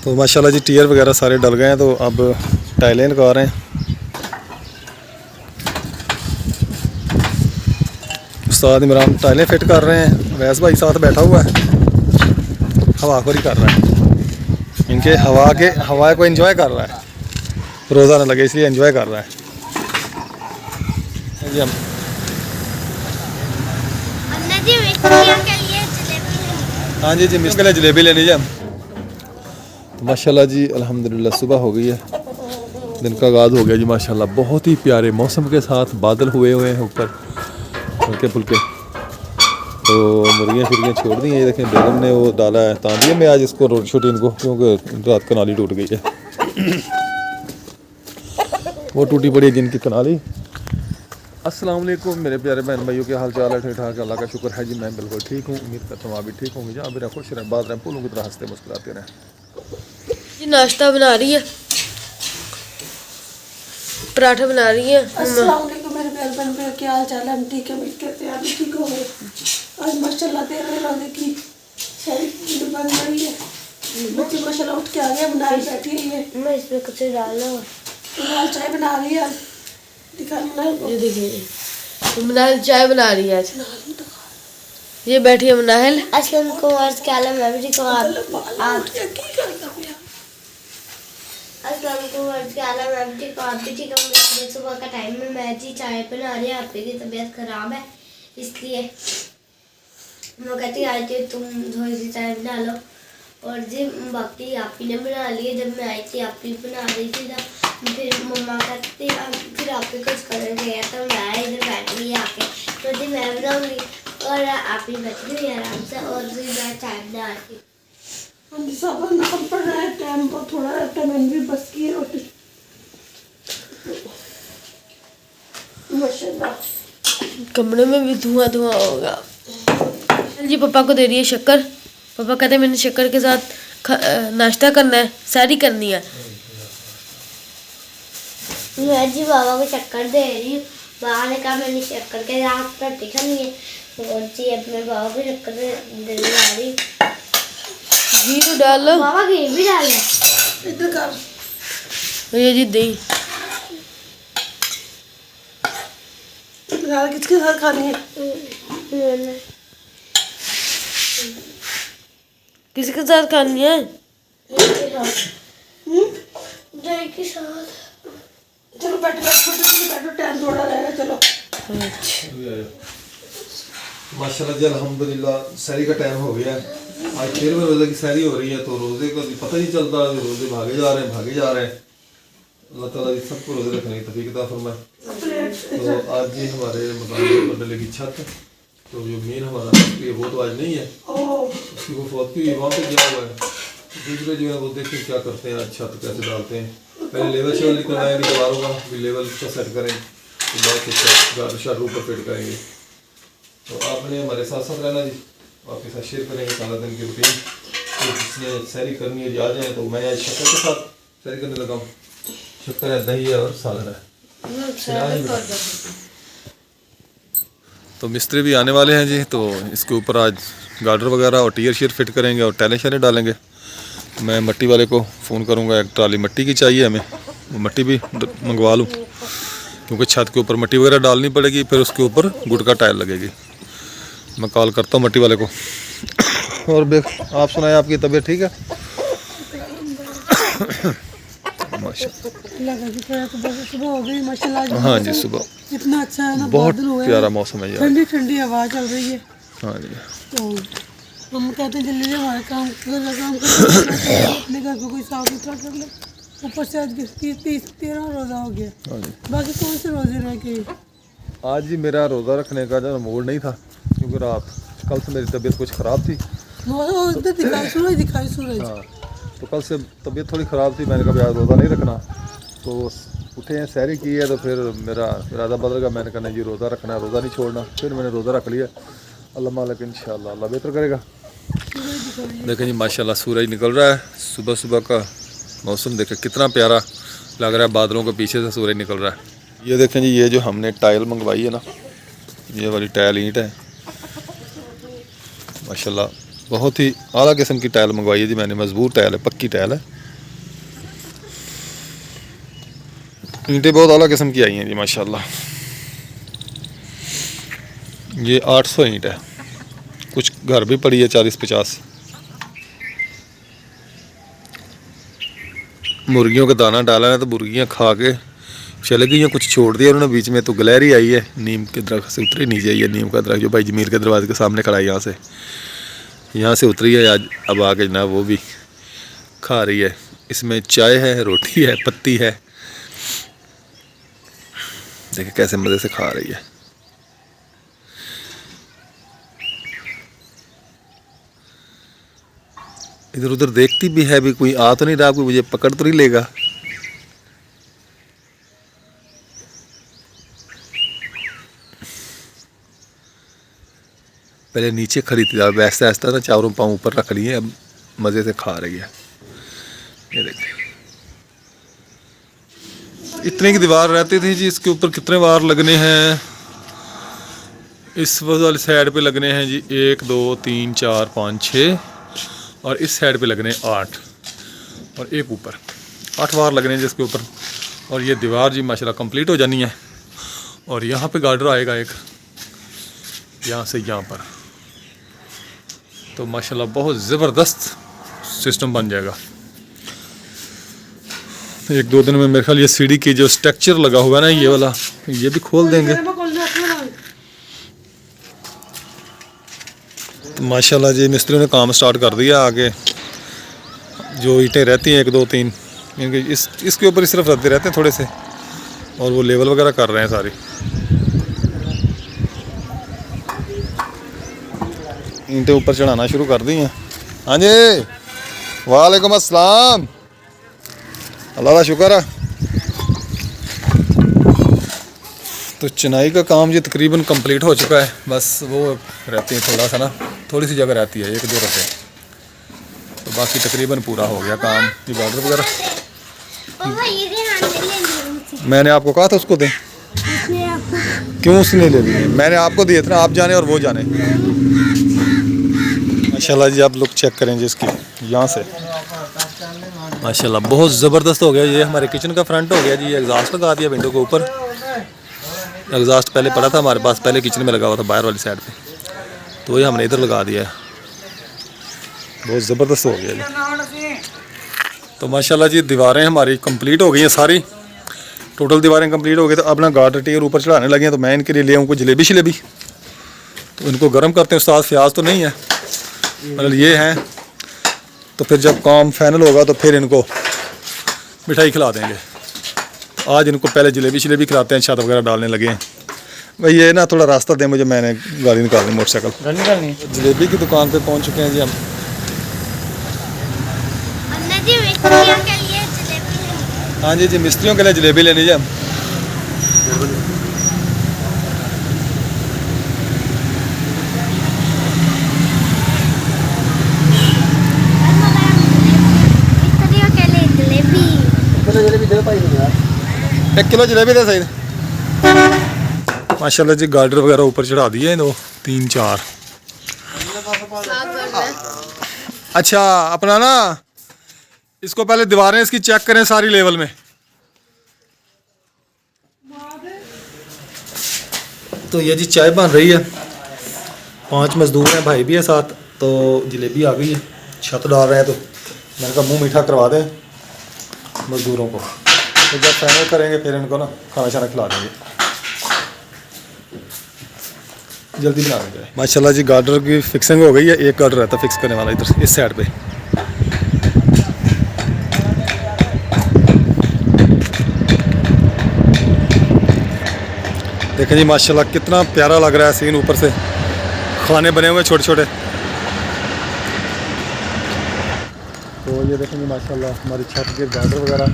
तो माशाल्लाह जी टीयर वगैरह सारे डल गए हैं, तो अब टाइलें लगा रहे हैं। उस्ताद इमरान टाइलें फिट कर रहे हैं, वैस भाई साथ बैठा हुआ है, हवाखोरी कर रहा है। इनके हवा को एंजॉय कर रहा है, रोज़ा ना लगे इसलिए एंजॉय कर रहा है जी। हम हाँ जी जी मिस के लिए जलेबी ले लीजिए हम। तो माशाल्लाह जी अल्हम्दुलिल्लाह सुबह हो गई है, दिन का आगाज़ हो गया जी माशाल्लाह। बहुत ही प्यारे मौसम के साथ बादल हुए हैं ऊपर हल्के फुल्के। तो मुर्गियाँ शुर्गियाँ छोड़ दी हैं, ये देखें बेगम ने वो डाला है तांदिए में आज इसको रोटी छोटी इनको, क्योंकि रात कनाली टूट गई है वो टूटी पड़ी है जिनकी कनाली। अस्सलाम वालेकुम मेरे प्यारे बहन भाइयों, के हाल चाल है? ठीक ठाक, अल्लाह का शुक्र है जी, मैं बिल्कुल ठीक हूँ। उम्मीद करता हूँ आप भी ठीक होंगे। जहाँ मेरा खुश रहें, बात रहें, फूलों की तरह हंसते मुस्कुराते रहें। जी नाश्ता बना रही है, पराठा बना रही है। अस्सलाम वालेकुम मेरे प्यारे बहन भाइयों, क्या हाल चाल है? हम ठीक है, उम्मीद करते हैं आप भी ठीक होंगे। आज माशाल्लाह 13 रोज़े की शहरी बन रही है, बच्चे माशाल्लाह उठ के आ गए, बनाई बैठी हुई है। मैं इसमें कुछ डालना है, लाल चाय बना रही है, दिखा ये देखिए मनाहिल चाय बना रही है आज। ये बैठी है मनाहिल। अस्सलाम को अर्ज क्या हाल है? मैं भी ठीक हूँ। आप अस्सलाम को अर्ज क्या हाल है? मैं भी ठीक हूँ। आप भी ठीक हूँ। मेरे सुबह का टाइम में मैं जी चाय बना रही हूँ। आपकी की तबीयत खराब है इसलिए मैं कहती आई थी तुम थोड़ी सी चाय बना लो। और जी बाकी आप ही ने बना लिए, जब मैं आई थी आप ही बना रही थी ना, फिर मम्मा कहती फिर आप ही कुछ करेंगे, तो मैं इधर बैठ गई आके, तो जी मैं बनाऊँगी और आप ही बैठ गई आराम से, और जी मैं चाय बना रही। हम सब नाम पढ़ रहे हैं, टाइम पर थोड़ा रहता है, मैंने भी बस की रोटी माशाल्लाह। कमरे में भी धुआं धुआं होगा जी। पापा को दे रही है शक्कर, पापा कहते हैं मैंने शक्कर के साथ नाश्ता करना है, सैरी करनी है। मैं जी बाबा को शक्कर दे रही हूँ, बाबा ने कहा मैंने शक्कर के साथ रोटी खानी है, और जी अब मैं बाबा को शक्कर दे रही हूँ। घी तो डाल लो, बाबा घी भी डाल है इधर कर। ये जी दही किसके साथ खानी है? किसी के साथ खानी है? दही के साथ। चलो बैठो बैठो, टाइम थोड़ा रहेगा। चलो माशाल्लाह जी अल्हम्दुलिल्लाह सहरी का टाइम हो गया है। आज 13वें रोज़े की सहरी हो रही है, तो रोज़े का पता नहीं चलता, रोज़े भागे जा रहे हैं। अल्लाह ताला जी सबको रोज़े रखने की तौफीक अता फरमाए। तो आज जी हमारे मकान पर डलेगी छत, तो जो मेन हमारा मिस्त्री है वो तो आज नहीं है, उसकी वो फौत की हुई वहाँ पे गया हुआ है। दूसरे जो है वो देखें क्या करते हैं, आज छत कैसे डालते हैं। पहले लेवल शेवल करवाएंगे दीवारों का, फिर लेवल का सेट करें, तो बाद शट ऊपर फिट करेंगे। तो आपने हमारे साथ साथ रहना जी, आपके साथ शेयर करेंगे सारा दिन की रूटीन। तो जिसने सैरी करनी है जी आ जाए। तो मैं आज शक्कर के साथ सैरी करने लगा हूँ, शक्कर है, दही है और सालन है। तो मिस्त्री भी आने वाले हैं जी, तो इसके ऊपर आज गार्डर वगैरह और टीयर शीयर फिट करेंगे और टाइलें शाइलें डालेंगे। मैं मट्टी वाले को फ़ोन करूँगा, एक ट्राली मट्टी की चाहिए हमें, वो मट्टी भी मंगवा लूँ, क्योंकि छत के ऊपर मट्टी वगैरह डालनी पड़ेगी, फिर उसके ऊपर गुड़ का टाइल लगेगी। मैं कॉल करता हूँ मट्टी वाले को। और आप सुनाए, आपकी तबीयत ठीक है? सुबह हो गई माशाल्लाह। हाँ जी सुबह इतना अच्छा है ना, बहुत बादल हुए हैं, प्यारा मौसम है यार, ठंडी ठंडी हवा चल रही है। हाँ जी। तो हम कहते हैं जल्दी हमारे काम अपने घर को कोई साफ सुथरा कर ले। ऊपर से आज 13 रोज़ा हो गया, हाँ जी। बाकी कौन से रोज़े रह गए? आज ही मेरा रोज़ा रखने का जो मूड नहीं था, क्योंकि कल से मेरी तबीयत कुछ ख़राब थी। दिखाई सूरज। हाँ, तो कल से तबीयत थोड़ी ख़राब थी, मैंने कहा आज रोज़ा नहीं रखना। तो उठे हैं, सैरी की है, तो फिर मेरा इरादा बदल गया। मैंने कहा नहीं जी रोज़ा रखना है, रोज़ा नहीं छोड़ना। फिर मैंने रोज़ा रख लिया। अल्लाह मालिक इंशाअल्लाह अल्लाह बेहतर करेगा। देखें जी माशाल्लाह सूरज निकल रहा है, सुबह सुबह का मौसम देखें कितना प्यारा लग रहा है, बादलों के पीछे से सूरज निकल रहा है। ये देखें जी, ये जो हमने टाइल मंगवाई है ना, ये वाली टाइल ईंट है माशाल्लाह, बहुत ही आला किस्म की टाइल मंगवाई है जी मैंने, मजबूत टाइल है, पक्की टाइल है। ईंटें बहुत आला किस्म की आई हैं जी माशाल्लाह। ये 800 ईंट है, कुछ घर भी पड़ी है 40-50। मुर्गियों का दाना डाला है तो मुर्गियाँ खा के चले गई हैं, कुछ छोड़ दिया उन्होंने बीच में। तो गिलहरी आई है नीम के दरख्त से उतरी नीचे, ये नीम का दरख्त जो भाई जमीर के दरवाजे के सामने खड़ा है, यहाँ से उतरी है आज। अब आके जनाब वो भी खा रही है। इसमें चाय है, रोटी है, पत्ती है, देखिए कैसे मज़े से खा रही है। इधर उधर देखती भी है, भी कोई आ तो नहीं रहा, कोई मुझे पकड़ तो नहीं लेगा। पहले नीचे खड़ी थी, अब ऐसा ऐसा ना चारों पाँव ऊपर रख लिए, अब मज़े से खा रही है। ये देखिए इतने की दीवार रहती थी जी, इसके ऊपर कितने वार लगने हैं। इस वाली साइड पे लगने हैं जी 1 2 3 4 5 6, और इस साइड पे लगने 8, और एक ऊपर 8 वार लगने हैं जिसके ऊपर। और ये दीवार जी माशाल्लाह कंप्लीट हो जानी है। और यहाँ पे गार्डर आएगा एक, यहाँ से यहाँ पर, तो माशाल्लाह बहुत ज़बरदस्त सिस्टम बन जाएगा। 1-2 दिन में मेरे ख्याल ये सीढ़ी की जो स्ट्रक्चर लगा हुआ है ना, ये वाला, ये भी खोल देंगे। तो माशाल्लाह जी मिस्त्री ने काम स्टार्ट कर दिया। आगे जो ईंटें रहती हैं 1 2 3, इनके इसके ऊपर ही सिर्फ रखते रहते हैं थोड़े से, और वो लेवल वगैरह कर रहे हैं सारी। ईंटें ऊपर चढ़ाना शुरू कर दी हैं। हाँ जी, वालेकुम अस्सलाम, अल्लाह का शुक्र है। तो चुनाई का काम जी तकरीबन कंप्लीट हो चुका है, बस वो रहती है थोड़ा सा ना, थोड़ी सी जगह रहती है 1-2 रुपये, तो बाकी तकरीबन पूरा हो गया काम। ये बॉर्डर वगैरह मैंने आपको कहा था उसको दें, क्यों उसने ले लिए? मैंने आपको दिए थे ना, आप जाने और वो जाने। माशाल्लाह जी आप लोग चेक करें जी इसकी, यहाँ से माशाल्लाह बहुत ज़बरदस्त हो गया। ये हमारे किचन का फ्रंट हो गया जी। एग्जॉस्ट लगा दिया विंडो के ऊपर। एग्जॉस्ट पहले पड़ा था हमारे पास, पहले किचन में लगा हुआ था बाहर वाली साइड पे, तो ये हमने इधर लगा दिया है। बहुत ज़बरदस्त हो गया जी। तो माशाल्लाह जी दीवारें हमारी कंप्लीट हो गई हैं सारी, टोटल दीवारें कंप्लीट हो गई। तो अपना गार्डर टीयर ऊपर चढ़ाने लगे हैं। तो मैं इनके लिए ले आऊँ कुछ जलेबी शलेबी, तो इनको गर्म करते हैं। साथ प्याज तो नहीं है, मतलब ये हैं। तो फिर जब काम फाइनल होगा तो फिर इनको मिठाई खिला देंगे। आज इनको पहले जलेबी शलेबी खिलाते हैं, छत वगैरह डालने लगे हैं। भाई ये ना थोड़ा रास्ता दें मुझे, मैंने गाड़ी निकालनी मोटरसाइकिल। जलेबी की दुकान पे पहुंच चुके हैं जी हम। हाँ जी जी, मिस्त्रियों के लिए जलेबी लेनी जी हम। एक किलो जलेबी दे सही। माशाल्लाह जी गार्डर वगैरह ऊपर चढ़ा दिए 2 3 4। अच्छा अपना ना इसको पहले दीवारें इसकी चेक करें सारी लेवल में। तो ये जी चाय बन रही है, 5 मजदूर हैं, भाई भी है साथ। तो जलेबी आ गई है, छत डाल रहे हैं। तो मैंने कहा मुँह मीठा करवा दें मजदूरों को। तो जब फाइनल करेंगे फिर इनको ना खाना शाना खिला देंगे, जल्दी बना देंगे। माशाल्लाह जी गार्डर की फिक्सिंग हो गई है। एक गार्डर रहता फिक्स करने वाला इधर इस साइड पे। देखें जी माशाल्लाह कितना प्यारा लग रहा है सीन। ऊपर से खाने बने हुए छोटे छोटे। तो ये देखें जी माशाल्लाह हमारी छत के गार्डर वगैरह डाल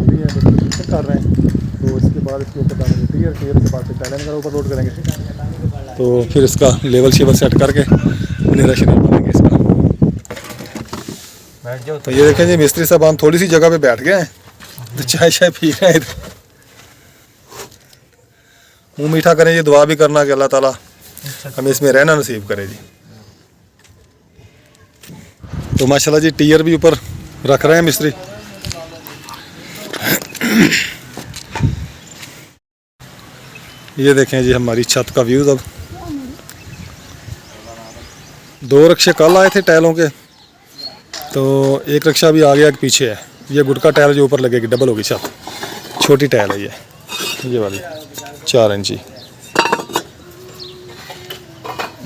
दी है, तो फिक्सिंग कर रहे हैं। तो इसके बाद इसके ऊपर डालेंगे टीयर के बाद टाइलें वगैरह ऊपर लोड करेंगे। तो फिर इसका लेवल शेवल सेट करके नीरा शनीर बनेंगे इसका। तो ये देखें जी मिस्त्री साहब हम थोड़ी सी जगह पे बैठ गए हैं, तो चाय शाय पी रहे हैं। मुँह मीठा करें जी, दुआ भी करना कि अल्लाह ताला हमें इसमें रहना नसीब करे जी। तो माशाल्लाह जी टीयर भी ऊपर रख रहे हैं मिस्त्री। ये देखें जी हमारी छत का व्यूज़। अब 2 रक्शे कल आए थे टाइलों के, तो एक रक्षा भी आ गया, एक पीछे है। ये गुटका टाइल जो ऊपर लगेगी, डबल होगी छत, छोटी टाइल है ये वाली 4 इंची।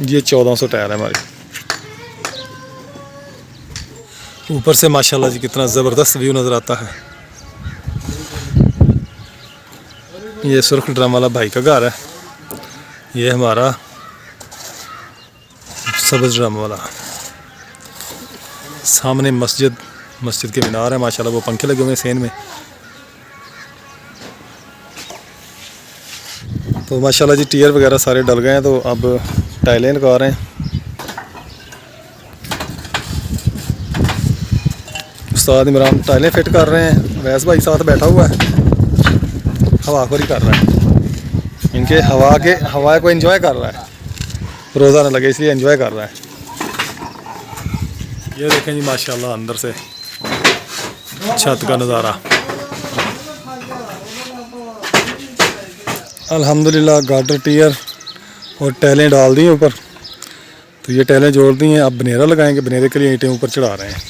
ये 1400 टायर है हमारी। ऊपर से माशाल्लाह जी कितना ज़बरदस्त व्यू नज़र आता है। ये सुर्ख ड्रम वाला भाई का घर है, ये हमारा सब्ज़ ड्रम वाला। सामने मस्जिद के मीनार है माशाल्लाह, वो पंखे लगे हुए हैं सेन में। तो माशाल्लाह जी टीयर वगैरह सारे डल गए हैं, तो अब टाइलें लगा रहे हैं। उस्ताद इमरान टाइलें फिट कर रहे हैं, वैस भाई साथ बैठा हुआ है, हवाखोरी कर रहा है। इनके हवा को एंजॉय कर रहा है, रोज़ा न लगे इसलिए एंजॉय कर रहा है। ये देखें जी माशाल्लाह अंदर से छत का नज़ारा। अल्हम्दुलिल्लाह गार्डर टीयर और टाइलें डाल दी हैं ऊपर। तो ये टाइलें जोड़ दी हैं, अब बनेरा लगाएंगे, बनेरे के लिए ईंटें ऊपर चढ़ा रहे हैं।